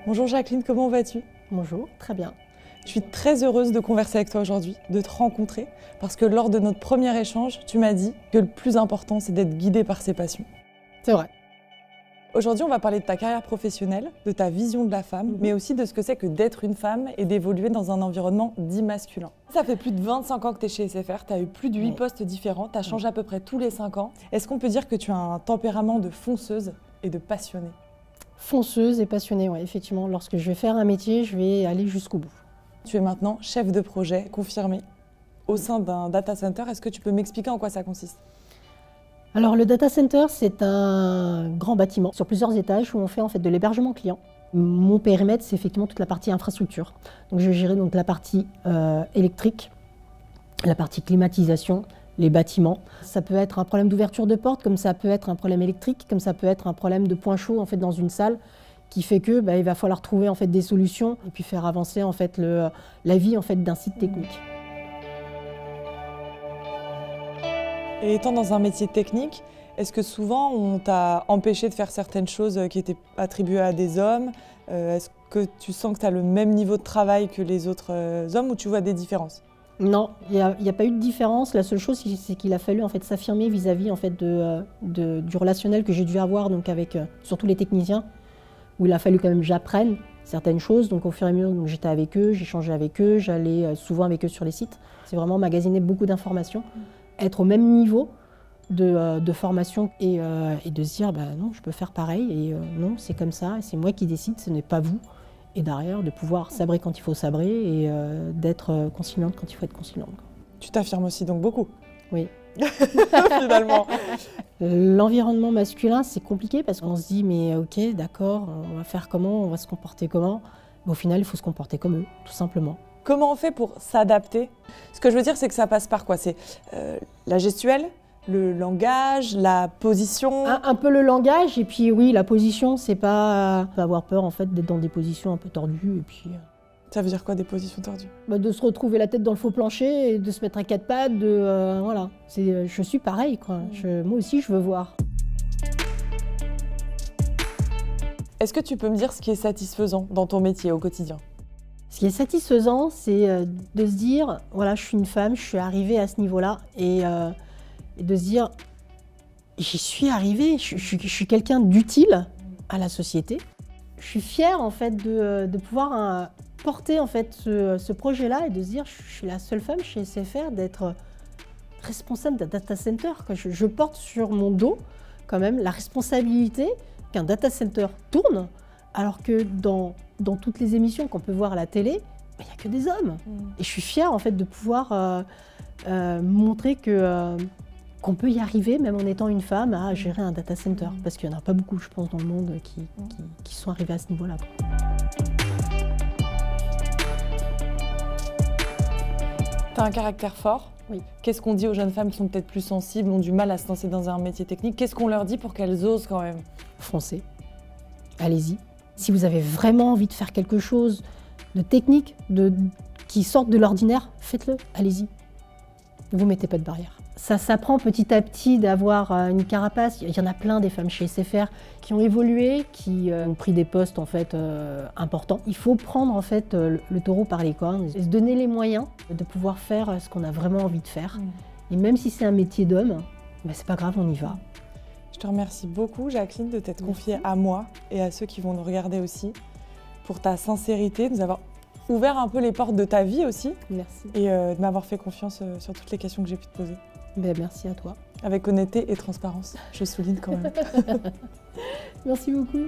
Bonjour Jacqueline, comment vas-tu? Bonjour, très bien. Je suis très heureuse de converser avec toi aujourd'hui, de te rencontrer, parce que lors de notre premier échange, tu m'as dit que le plus important, c'est d'être guidée par ses passions. C'est vrai. Aujourd'hui, on va parler de ta carrière professionnelle, de ta vision de la femme, mais aussi de ce que c'est que d'être une femme et d'évoluer dans un environnement dit masculin. Ça fait plus de 25 ans que tu es chez SFR, tu as eu plus de 8 postes différents, tu as changé à peu près tous les 5 ans. Est-ce qu'on peut dire que tu as un tempérament de fonceuse et de passionnée? Fonceuse et passionnée, oui, effectivement. Lorsque je vais faire un métier, je vais aller jusqu'au bout. Tu es maintenant chef de projet confirmé au sein d'un data center. Est-ce que tu peux m'expliquer en quoi ça consiste? Alors le data center, c'est un grand bâtiment sur plusieurs étages où on fait en fait de l'hébergement client. Mon périmètre, c'est effectivement toute la partie infrastructure. Donc je gérais donc la partie électrique, la partie climatisation, les bâtiments. Ça peut être un problème d'ouverture de porte, comme ça peut être un problème électrique, comme ça peut être un problème de point chaud en fait dans une salle, qui fait que il va falloir trouver en fait des solutions et puis faire avancer en fait la vie en fait d'un site technique. Et étant dans un métier technique, est-ce que souvent on t'a empêché de faire certaines choses qui étaient attribuées à des hommes? Est-ce que tu sens que tu as le même niveau de travail que les autres hommes ou tu vois des différences? Non, il n'y a pas eu de différence. La seule chose, c'est qu'il a fallu en fait s'affirmer vis-à-vis en fait du relationnel que j'ai dû avoir donc avec surtout les techniciens, où il a fallu quand même que j'apprenne certaines choses. Donc au fur et à mesure, j'étais avec eux, j'échangeais avec eux, j'allais souvent avec eux sur les sites. C'est vraiment magasiner beaucoup d'informations, être au même niveau de formation et de se dire non, je peux faire pareil et non, c'est comme ça, et c'est moi qui décide, ce n'est pas vous. Et derrière, de pouvoir sabrer quand il faut sabrer et d'être conciliante quand il faut être conciliante. Tu t'affirmes aussi donc beaucoup? Oui. Finalement. L'environnement masculin, c'est compliqué parce qu'on se dit mais ok, d'accord, on va faire comment, on va se comporter comment. Mais au final, il faut se comporter comme eux, tout simplement. Comment on fait pour s'adapter? Ce que je veux dire, c'est que ça passe par quoi? C'est la gestuelle, le langage, la position? Un peu le langage et puis oui, la position, c'est pas avoir peur en fait d'être dans des positions un peu tordues et puis. Ça veut dire quoi des positions tordues? De se retrouver la tête dans le faux plancher et de se mettre à quatre pattes, voilà. Je suis pareil quoi. Moi aussi je veux voir. Est-ce que tu peux me dire ce qui est satisfaisant dans ton métier au quotidien? Ce qui est satisfaisant, c'est de se dire, voilà, je suis une femme, je suis arrivée à ce niveau-là et de se dire, j'y suis arrivée, je suis quelqu'un d'utile à la société. Je suis fière en fait de pouvoir porter en fait ce projet-là et de se dire, je suis la seule femme chez SFR d'être responsable d'un data center. Je porte sur mon dos quand même la responsabilité qu'un data center tourne, alors que dans toutes les émissions qu'on peut voir à la télé, il n'y a que des hommes. Et je suis fière en fait de pouvoir montrer qu'on peut y arriver, même en étant une femme, à gérer un data center. Parce qu'il n'y en a pas beaucoup, je pense, dans le monde qui sont arrivés à ce niveau-là. Tu as un caractère fort. Oui. Qu'est-ce qu'on dit aux jeunes femmes qui sont peut-être plus sensibles, ont du mal à se lancer dans un métier technique? Qu'est-ce qu'on leur dit pour qu'elles osent quand même? Foncez. Allez-y. Si vous avez vraiment envie de faire quelque chose de technique, qui sorte de l'ordinaire, faites-le, allez-y. Ne vous mettez pas de barrière. Ça s'apprend petit à petit d'avoir une carapace. Il y en a plein des femmes chez SFR qui ont évolué, qui ont pris des postes en fait importants. Il faut prendre en fait le taureau par les cornes et se donner les moyens de pouvoir faire ce qu'on a vraiment envie de faire. Et même si c'est un métier d'homme, c'est pas grave, on y va. Je te remercie beaucoup, Jacqueline, de t'être confiée à moi et à ceux qui vont nous regarder aussi, pour ta sincérité, de nous avoir ouvert un peu les portes de ta vie aussi. Merci. Et de m'avoir fait confiance sur toutes les questions que j'ai pu te poser. Merci à toi. Avec honnêteté et transparence, je souligne quand même. Merci beaucoup.